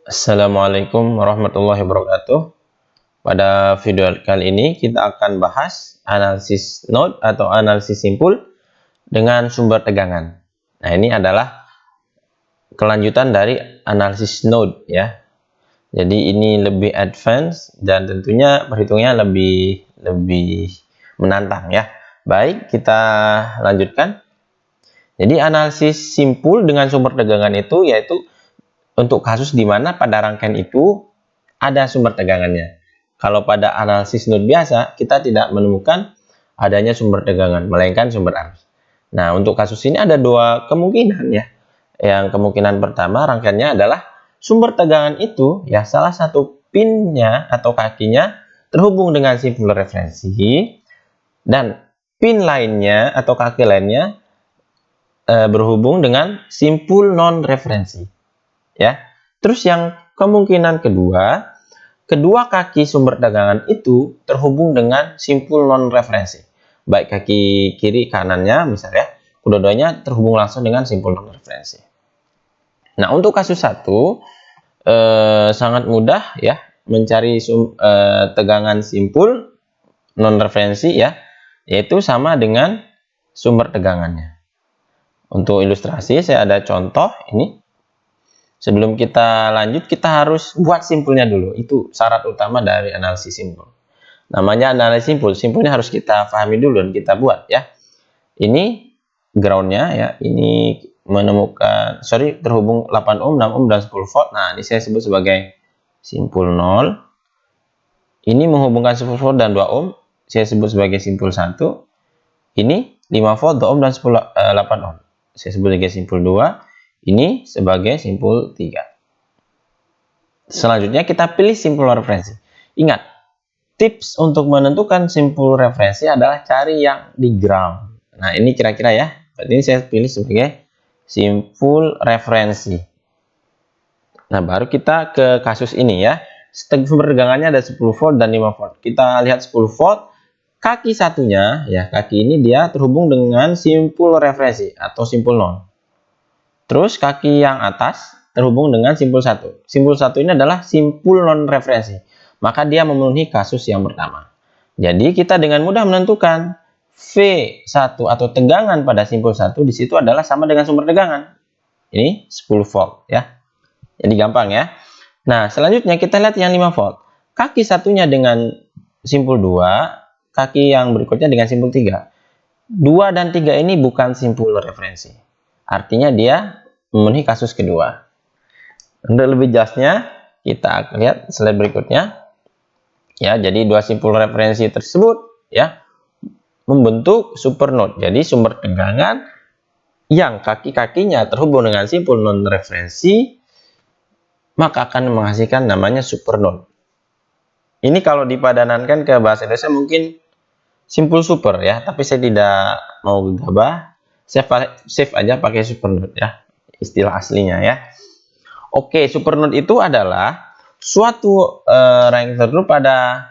Assalamualaikum warahmatullahi wabarakatuh. Pada video kali ini kita akan bahas analisis node atau analisis simpul dengan sumber tegangan. Nah, ini adalah kelanjutan dari analisis node ya. Jadi ini lebih advance dan tentunya perhitungannya lebih menantang ya. Baik, kita lanjutkan. Jadi analisis simpul dengan sumber tegangan itu yaitu untuk kasus di mana pada rangkaian itu ada sumber tegangannya. Kalau pada analisis node biasa, kita tidak menemukan adanya sumber tegangan, melainkan sumber arus. Nah, untuk kasus ini ada dua kemungkinan ya. Yang kemungkinan pertama rangkaiannya adalah sumber tegangan itu ya salah satu pinnya atau kakinya terhubung dengan simpul referensi dan pin lainnya atau kaki lainnya berhubung dengan simpul non referensi ya. Terus yang kemungkinan kedua, kedua kaki sumber tegangan itu terhubung dengan simpul non referensi. Baik kaki kiri kanannya misalnya, kedua-duanya terhubung langsung dengan simpul non referensi. Nah, untuk kasus 1 sangat mudah ya mencari tegangan simpul non referensi ya, yaitu sama dengan sumber tegangannya. Untuk ilustrasi saya ada contoh ini. Sebelum kita lanjut, kita harus buat simpulnya dulu. Itu syarat utama dari analisis simpul. Namanya analisis simpul. Simpulnya harus kita pahami dulu dan kita buat ya. Ini groundnya ya. Ini menemukan, terhubung 8 ohm, 6 ohm, dan 10 volt. Nah, ini saya sebut sebagai simpul 0. Ini menghubungkan 10 volt dan 2 ohm. Saya sebut sebagai simpul 1. Ini 5 volt, 2 ohm, dan 8 ohm. Saya sebut sebagai simpul 2. Ini sebagai simpul 3. Selanjutnya kita pilih simpul referensi. Ingat, tips untuk menentukan simpul referensi adalah cari yang di ground. Nah, ini kira-kira ya. Berarti ini saya pilih sebagai simpul referensi. Nah, baru kita ke kasus ini ya. Sumber tegangannya ada 10 volt dan 5 volt. Kita lihat 10 volt. Kaki satunya, ya kaki ini dia terhubung dengan simpul referensi atau simpul 0. Terus kaki yang atas terhubung dengan simpul 1. Simpul 1 ini adalah simpul non referensi. Maka dia memenuhi kasus yang pertama. Jadi kita dengan mudah menentukan V1 atau tegangan pada simpul 1 di situ adalah sama dengan sumber tegangan. Ini 10 volt ya. Jadi gampang ya. Nah, selanjutnya kita lihat yang 5 volt. Kaki satunya dengan simpul 2, kaki yang berikutnya dengan simpul 3. 2 dan 3 ini bukan simpul referensi. Artinya dia memenuhi kasus kedua. Untuk lebih jelasnya, kita akan lihat slide berikutnya. Ya, jadi dua simpul referensi tersebut ya membentuk supernode. Jadi sumber tegangan yang kaki-kakinya terhubung dengan simpul non referensi maka akan menghasilkan namanya supernode. Ini kalau dipadanankan ke bahasa Indonesia mungkin simpul super ya, tapi saya tidak mau gegabah. Save aja pakai supernode ya, istilah aslinya ya. Oke, supernode itu adalah suatu rangkaian tertentu pada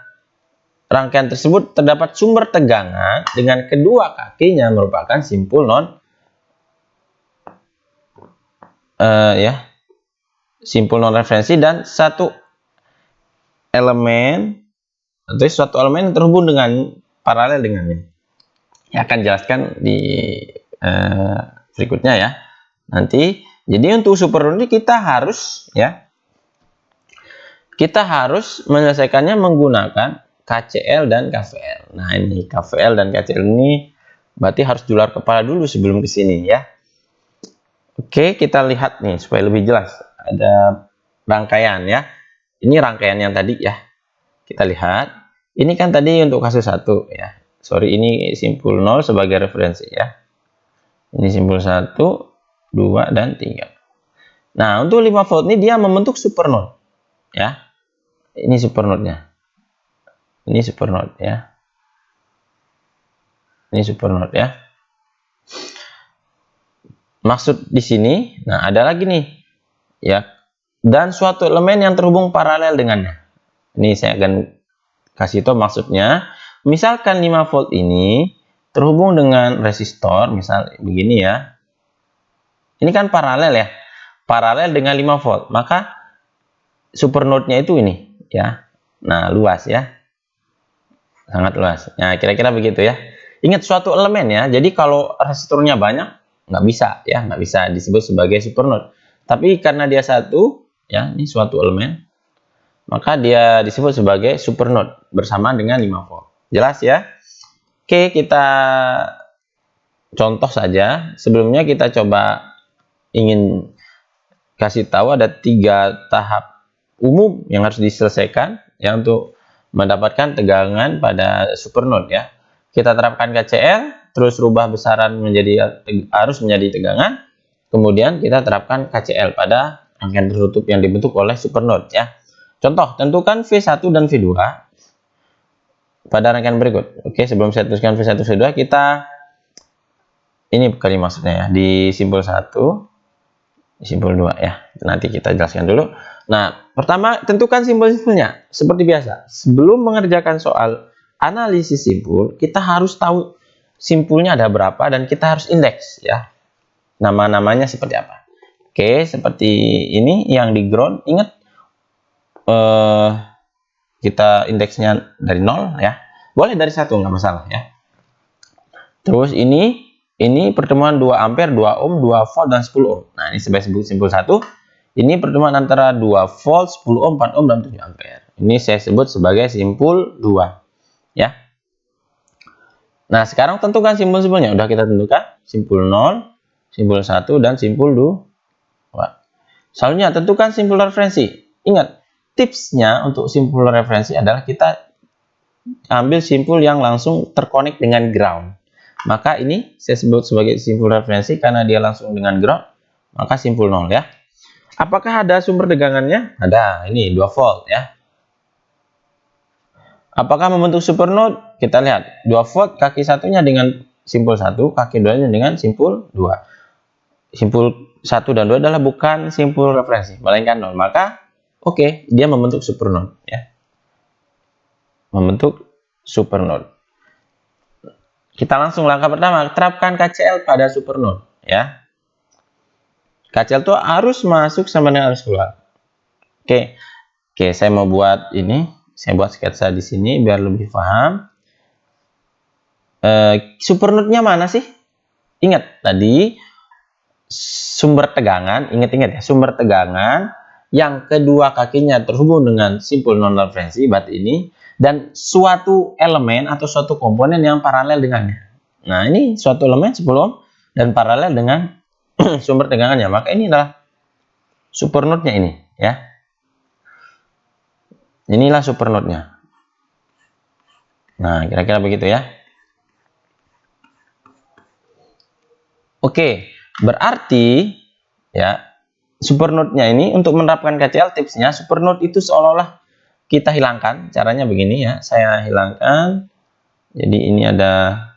rangkaian tersebut terdapat sumber tegangan dengan kedua kakinya merupakan simpul non simpul non referensi dan satu elemen atau suatu elemen yang terhubung dengan paralel dengannya. Ya, akan jelaskan di berikutnya ya. Nanti, jadi untuk supernode kita harus menyelesaikannya menggunakan KCL dan KVL. Nah, ini KVL dan KCL ini berarti harus jual kepala dulu sebelum ke sini ya. Oke, kita lihat nih supaya lebih jelas. Ada rangkaian ya. Ini rangkaian yang tadi ya. Kita lihat. Ini kan tadi untuk kasus 1 ya. Ini simpul 0 sebagai referensi ya. Ini simpul 1, 2, dan 3. Nah, untuk 5 volt ini dia membentuk supernode. Ya. Ini supernode-nya. Ini supernode ya. Ini supernode ya. Maksud di sini, nah ada lagi nih. Ya. Dan suatu elemen yang terhubung paralel dengannya. Ini saya akan kasih tahu maksudnya. Misalkan 5 volt ini terhubung dengan resistor, misal begini ya. Ini kan paralel ya. paralel dengan 5 volt, maka supernode-nya itu ini ya. Nah, luas ya. Sangat luas. Nah, kira-kira begitu ya. Ingat suatu elemen ya. Jadi kalau resistornya banyak nggak bisa ya, nggak bisa disebut sebagai supernode. Tapi karena dia satu ya, ini suatu elemen, maka dia disebut sebagai supernode bersamaan dengan 5 volt. Jelas ya? Oke, kita contoh saja. Sebelumnya kita coba ingin kasih tahu ada 3 tahap umum yang harus diselesaikan ya untuk mendapatkan tegangan pada supernode ya. Kita terapkan KCL, terus rubah besaran menjadi arus menjadi tegangan, kemudian kita terapkan KCL pada rangkaian tertutup yang dibentuk oleh supernode ya. Contoh, tentukan V1 dan V2 pada rangkaian berikut. Oke, sebelum saya tuliskan V1 V2, kita ini kali maksudnya ya, di simpul 1, di simpul 2 ya. Nanti kita jelaskan dulu. Nah, pertama tentukan simpul-simpulnya. Seperti biasa, sebelum mengerjakan soal analisis simpul, kita harus tahu simpulnya ada berapa dan kita harus indeks ya. Nama-namanya seperti apa. Oke, seperti ini yang di ground, ingat kita indeksnya dari 0 ya. Boleh dari 1 nggak masalah ya. Terus ini pertemuan 2 ampere, 2 ohm, 2 volt dan 10 ohm. Nah, ini sebagai simpul 1. Ini pertemuan antara 2 volt, 10 ohm, 4 ohm, dan 7 ampere. Ini saya sebut sebagai simpul 2. Ya. Nah, sekarang tentukan simpul-simpulnya. Udah kita tentukan. Simpul 0, simpul 1, dan simpul 2. Selanjutnya, tentukan simpul referensi. Ingat, tipsnya untuk simpul referensi adalah kita ambil simpul yang langsung terkonek dengan ground. Maka ini saya sebut sebagai simpul referensi karena dia langsung dengan ground. Maka simpul 0 ya. Apakah ada sumber tegangannya? Ada, ini 2 volt ya. Apakah membentuk supernode? Kita lihat, 2 volt kaki satunya dengan simpul 1, kaki 2-nya dengan simpul 2. Simpul 1 dan 2 adalah bukan simpul referensi, melainkan 0. Maka, oke, dia membentuk supernode ya. Membentuk supernode. Kita langsung langkah pertama, terapkan KCL pada supernode ya. KCL itu arus masuk sama dengan arus keluar. Oke, saya mau buat ini. Saya buat sketsa di sini biar lebih paham. Supernode-nya mana sih? Ingat tadi sumber tegangan. Ingat-ingat ya, sumber tegangan yang kedua kakinya terhubung dengan simpul non referensi berarti ini dan suatu elemen atau suatu komponen yang paralel dengannya. Nah, ini suatu elemen 10 ohm dan paralel dengan sumber tegangannya, maka ini adalah supernode-nya ini ya. Inilah supernode-nya. Nah, kira-kira begitu ya. Oke, berarti ya supernode-nya ini untuk menerapkan KCL tipsnya supernode itu seolah-olah kita hilangkan. Caranya begini ya, saya hilangkan. Jadi ini ada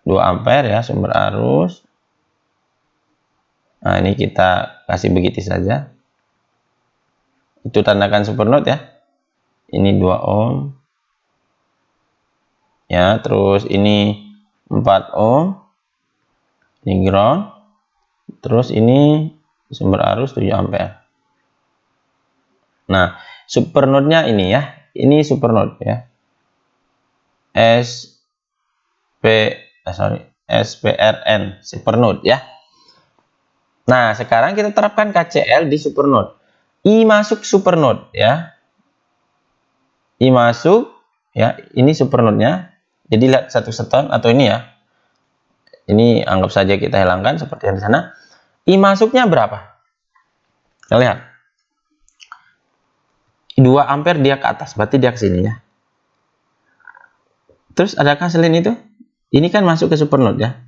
2 ampere ya sumber arus. Nah, ini kita kasih begitu saja. Itu tandakan supernode ya. Ini 2 ohm. Ya, terus ini 4 ohm. Ini ground. Terus ini sumber arus 7 ampere. Nah, supernode-nya ini ya. Ini supernode ya. SPRN, supernode ya. Nah, sekarang kita terapkan KCL di supernode. I masuk supernode ya. I masuk ya, ini supernode-nya. Jadi lihat satu seton atau ini ya. Ini anggap saja kita hilangkan seperti yang di sana. I masuknya berapa? Kita lihat. 2 ampere dia ke atas, berarti dia ke sini ya. Terus adakah selain itu? Ini kan masuk ke supernode ya.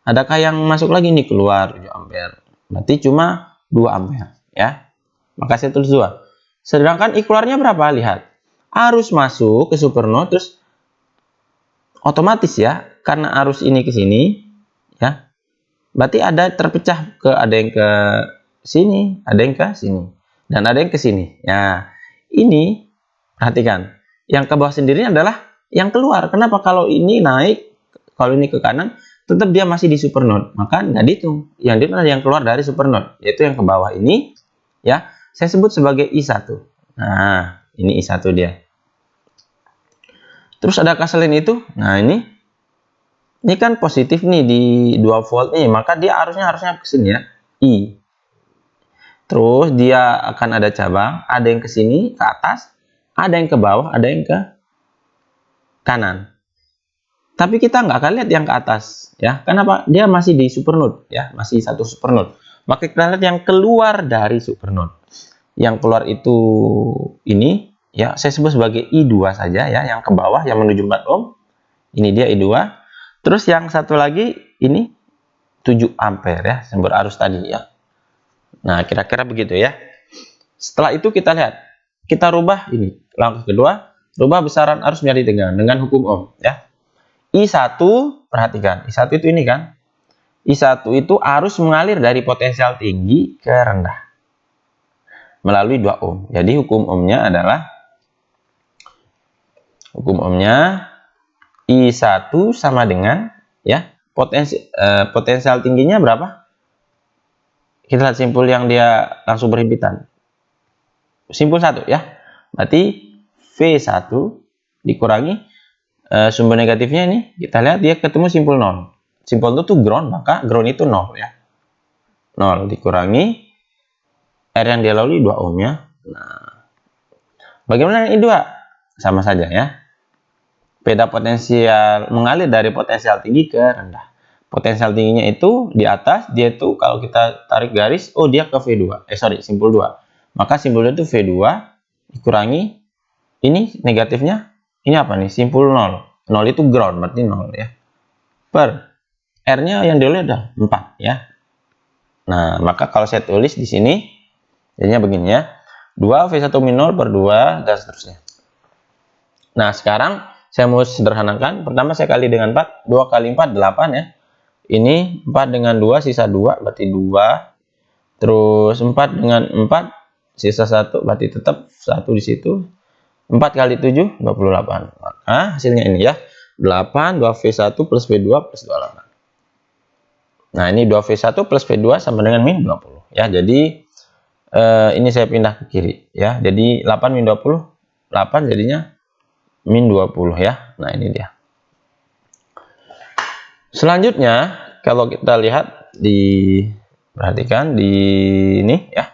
Adakah yang masuk lagi ini keluar 7 ampere? Berarti cuma 2 ampere ya. Maka saya tulis 2. Sedangkan I keluarnya berapa? Lihat. Arus masuk ke supernode terus otomatis ya, karena arus ini ke sini ya. Berarti ada terpecah ada yang ke sini, ada yang ke sini, dan ada yang ke sini. Ya, ini perhatikan. Yang ke bawah sendiri adalah yang keluar. Kenapa? Kalau ini naik, kalau ini ke kanan, tetap dia masih di supernode, maka nggak dihitung. Yang dihitung adalah yang keluar dari supernode, yaitu yang ke bawah ini, ya, saya sebut sebagai I1. Nah, ini I1 dia. Terus adakah selain itu? Nah, ini kan positif nih di 2 volt nih, maka dia harusnya ke sini ya, I. Terus dia akan ada cabang, ada yang ke sini, ke atas, ada yang ke bawah, ada yang ke kanan. Tapi kita nggak akan lihat yang ke atas, ya. Kenapa? Dia masih di supernode, ya, masih satu supernode. Maka kita lihat yang keluar dari supernode. Yang keluar itu ini, ya, saya sebut sebagai I2 saja, ya, yang ke bawah yang menuju 4 ohm. Ini dia I2. Terus yang satu lagi ini 7 ampere ya, sumber arus tadi ya. Nah, kira-kira begitu ya. Setelah itu kita lihat, kita rubah ini. Langkah kedua, rubah besaran arus menjadi tegangan dengan hukum Ohm ya. I1, perhatikan, I1 itu ini kan. I1 itu arus mengalir dari potensial tinggi ke rendah melalui 2 ohm. Jadi hukum ohmnya adalah I1 sama dengan ya, potensial tingginya berapa? Kita lihat simpul yang dia langsung berhimpitan. Simpul 1 ya. Berarti V1 dikurangi sumber negatifnya ini, kita lihat dia ketemu simpul 0. Simpul itu tuh ground, maka ground itu 0 ya. 0 dikurangi R yang dia lalui 2 ohm ya. Nah, bagaimana yang I2? Sama saja ya. Beda potensial mengalir dari potensial tinggi ke rendah. Potensial tingginya itu di atas, dia itu kalau kita tarik garis, oh dia ke V2. Simpul 2. Maka simpul 2 itu V2 dikurangi ini negatifnya. Ini apa nih? Simpul 0. 0 itu ground, berarti 0 ya. Per R-nya yang dulu ada 4 ya. Nah, maka kalau saya tulis di sini jadinya begini ya. 2 V1 min 0 per 2 dan seterusnya. Nah, sekarang saya mau sederhanakan. Pertama saya kali dengan 4. 2 kali 4 8 ya. Ini 4 dengan 2 sisa 2 berarti 2. Terus 4 dengan 4 sisa 1 berarti tetap 1 di situ. 4 kali 7 28. Maka hasilnya ini ya. 8 2V1 plus V2 plus 28. Nah, ini 2V1 plus V2 sama dengan min 20 ya. Jadi ini saya pindah ke kiri ya. Jadi 8 min 20 8 jadinya min 20 ya. Nah, ini dia. Selanjutnya, kalau kita lihat perhatikan di ini ya.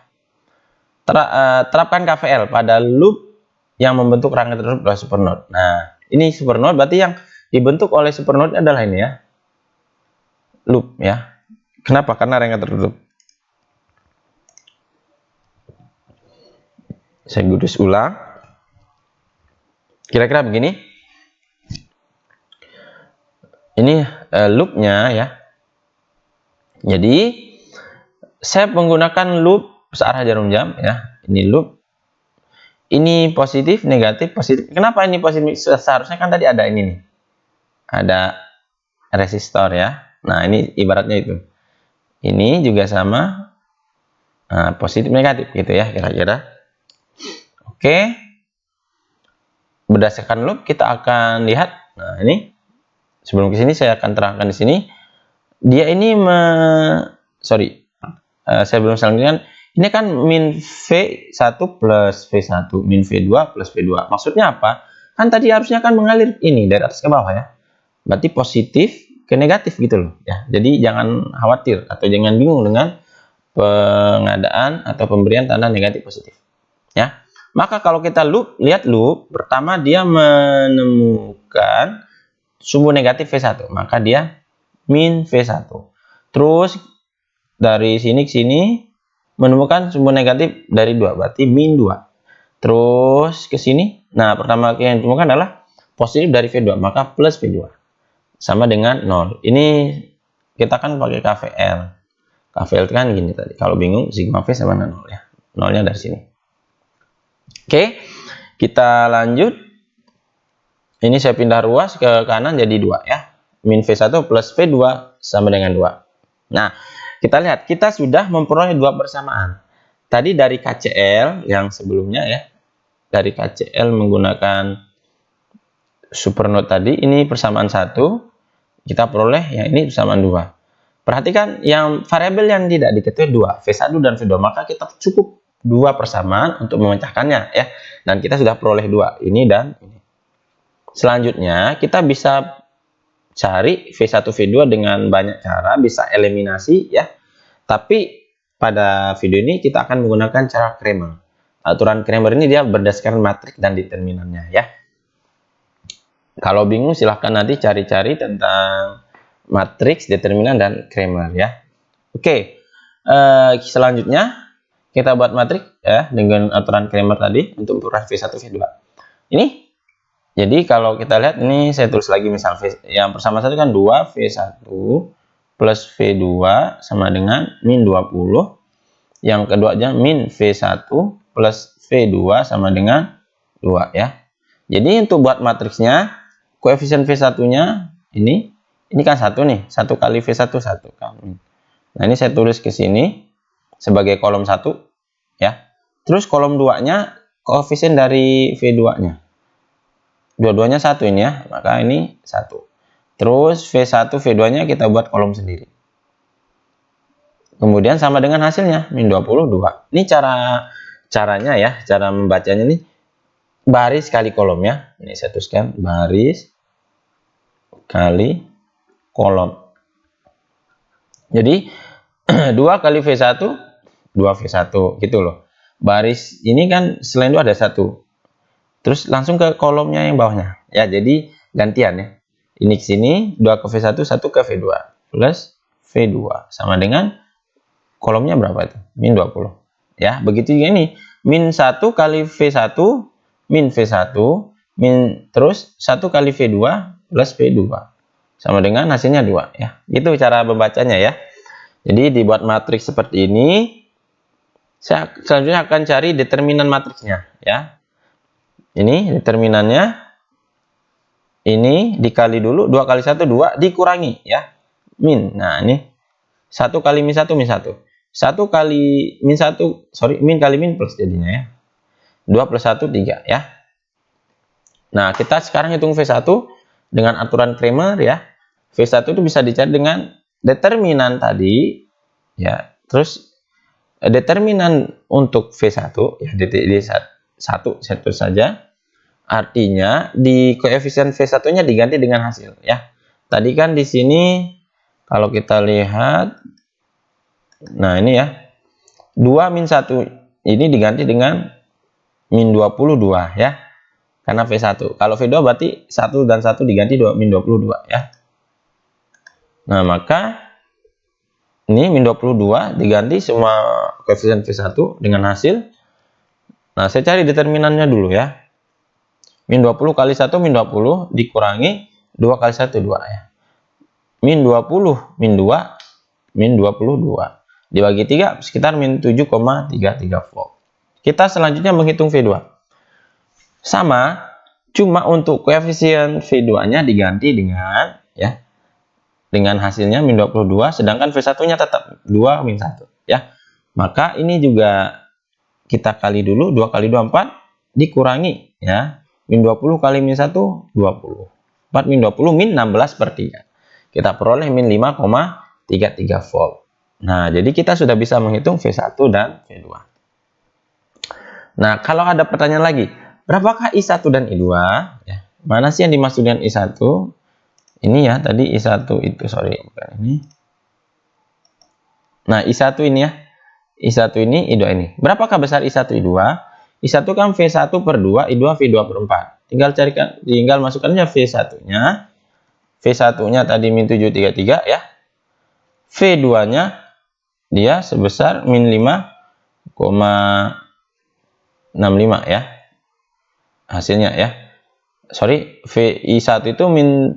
Terapkan KVL pada loop yang membentuk rangkaian tertutup adalah supernode. Nah, ini supernode berarti yang dibentuk oleh supernode adalah ini ya. Loop ya. Kenapa? Karena rangkaian tertutup. Saya gudus ulang. Kira-kira begini. Ini loopnya ya. Jadi saya menggunakan loop searah jarum jam ya. Ini loop. Ini positif, negatif, positif. Kenapa ini positif? Seharusnya kan tadi ada ini nih. Ada resistor ya. Nah, ini ibaratnya itu. Ini juga sama. Nah, positif, negatif gitu ya kira-kira. Oke. Berdasarkan loop kita akan lihat. Nah, ini sebelum ke sini saya akan terangkan di sini. Dia ini saya belum sampaikan. Ini kan min V1 plus V1, min V2 plus V2. Maksudnya apa? Kan tadi harusnya kan mengalir ini dari atas ke bawah ya. Berarti positif ke negatif gitu loh ya. Jadi jangan khawatir atau jangan bingung dengan pengadaan atau pemberian tanda negatif positif. Ya. Maka kalau kita lihat loop, pertama dia menemukan sumbu negatif V1, maka dia min V1. Terus dari sini ke sini menemukan sumbu negatif dari 2, berarti min 2. Terus ke sini, nah pertama yang ditemukan adalah positif dari V2, maka plus V2. Sama dengan 0. Ini kita kan pakai KVL. KVL kan gini tadi. Kalau bingung, sigma V sama dengan 0 ya. 0-nya dari sini. Oke, kita lanjut. Ini saya pindah ruas ke kanan jadi 2 ya. Min V1 plus V2 sama dengan 2. Nah, kita lihat, kita sudah memperoleh 2 persamaan. Tadi dari KCL yang sebelumnya ya. Dari KCL menggunakan supernode tadi, ini persamaan 1. kita peroleh yang ini bersamaan 2. Perhatikan yang variabel yang tidak diketahui 2, V1 dan V2, maka kita cukup 2 persamaan untuk memecahkannya ya. Dan kita sudah peroleh 2, ini dan ini. Selanjutnya kita bisa cari V1 V2 dengan banyak cara, bisa eliminasi ya. Tapi pada video ini kita akan menggunakan cara Cramer. Aturan Cramer ini dia berdasarkan matriks dan determinannya ya. Kalau bingung silahkan nanti cari-cari tentang matriks, determinan, dan Cramer ya. Oke, selanjutnya kita buat matriks ya dengan aturan Cramer tadi untuk ukuran V1, V2. Ini, jadi kalau kita lihat ini saya tulis lagi misal yang pertama satu kan 2 V1 plus V2 sama dengan min 20. Yang kedua aja min V1 plus V2 sama dengan 2 ya. Jadi untuk buat matriksnya, koefisien V1-nya ini kan 1 nih, 1 kali V1 1 kan. Nah, ini saya tulis ke sini sebagai kolom 1 ya. Terus kolom 2-nya koefisien dari V2-nya. Dua-duanya 1 ini ya, maka ini 1. Terus V1 V2-nya kita buat kolom sendiri. Kemudian sama dengan hasilnya min 22. Ini caranya ya, cara membacanya nih baris kali kolom ya. Ini saya tuliskan baris kali kolom. Jadi 2 kali V1 2V1 gitu loh. Baris ini kan selain 2 ada 1. Terus langsung ke kolomnya yang bawahnya. Ya, jadi gantian ya. Ini ke sini 2 ke V1 1 ke V2 plus V2 sama dengan kolomnya berapa itu? Min 20. Ya, begitu juga ini. Min 1 kali V1 min V1 min terus 1 kali V2 plus V2 sama dengan hasilnya 2 ya. Itu cara membacanya ya. Jadi dibuat matriks seperti ini. Saya selanjutnya akan cari determinan matriksnya ya. Ini determinannya. Ini dikali dulu 2 kali 1 2 dikurangi ya. Min. Nah, ini 1 kali min 1 min 1. 1 kali min 1 min kali min plus jadinya ya. 2 plus 1 3 ya. Nah, kita sekarang hitung V1 dengan aturan Cramer ya. V1 itu bisa dicari dengan determinan tadi ya. Terus determinan untuk V1 ya D1 satu saja. Artinya di koefisien V1-nya diganti dengan hasil ya. Tadi kan di sini kalau kita lihat, nah ini ya 2 min 1 ini diganti dengan min 22 ya. Karena V1. Kalau V2 berarti 1 dan 1 diganti 2 min 22 ya. Nah, maka ini min 22 diganti semua koefisien V1 dengan hasil. Nah, saya cari determinannya dulu ya. Min 20 kali 1 min 20 dikurangi 2 kali 1 2 ya. Min 20 min 2 min 22 dibagi 3 sekitar min 7,33 volt. Kita selanjutnya menghitung V2. Sama, cuma untuk koefisien V2-nya diganti dengan ya dengan hasilnya min 22, sedangkan V1-nya tetap 2 min 1 ya. Maka ini juga kita kali dulu 2 kali 2 4 dikurangi ya. Min 20 kali min 1 20. 4 min 20 min 16/3. Kita peroleh min 5,33 volt. Nah, jadi kita sudah bisa menghitung V1 dan V2. Nah, kalau ada pertanyaan lagi, berapakah I1 dan I2? Ya. Mana sih yang dimaksud dengan I1? Ini ya, tadi I1 itu, sorry, bukan ini. Nah, I1 ini ya. I1 ini, I2 ini. Berapakah besar I1, I2? I1 kan V1 per 2, I2 V2 per 4. Tinggal masukkannya V1-nya. V1-nya tadi min 733 ya. V2-nya dia sebesar min 5,65 ya. Hasilnya ya. Sorry, I1 itu min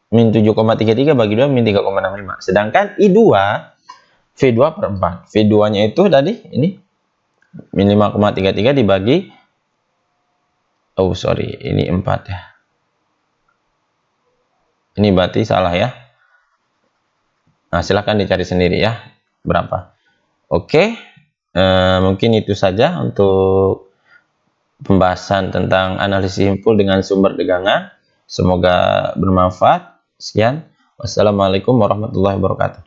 7,33 bagi 2 min 3,65. Sedangkan I2 V2 per 4. V2-nya itu tadi ini min 5,33 dibagi, oh sorry, ini 4 ya. Ini berarti salah ya. Nah, silahkan dicari sendiri ya berapa. Oke, mungkin itu saja untuk pembahasan tentang analisis simpul dengan sumber tegangan. Semoga bermanfaat. Sekian. Wassalamualaikum warahmatullahi wabarakatuh.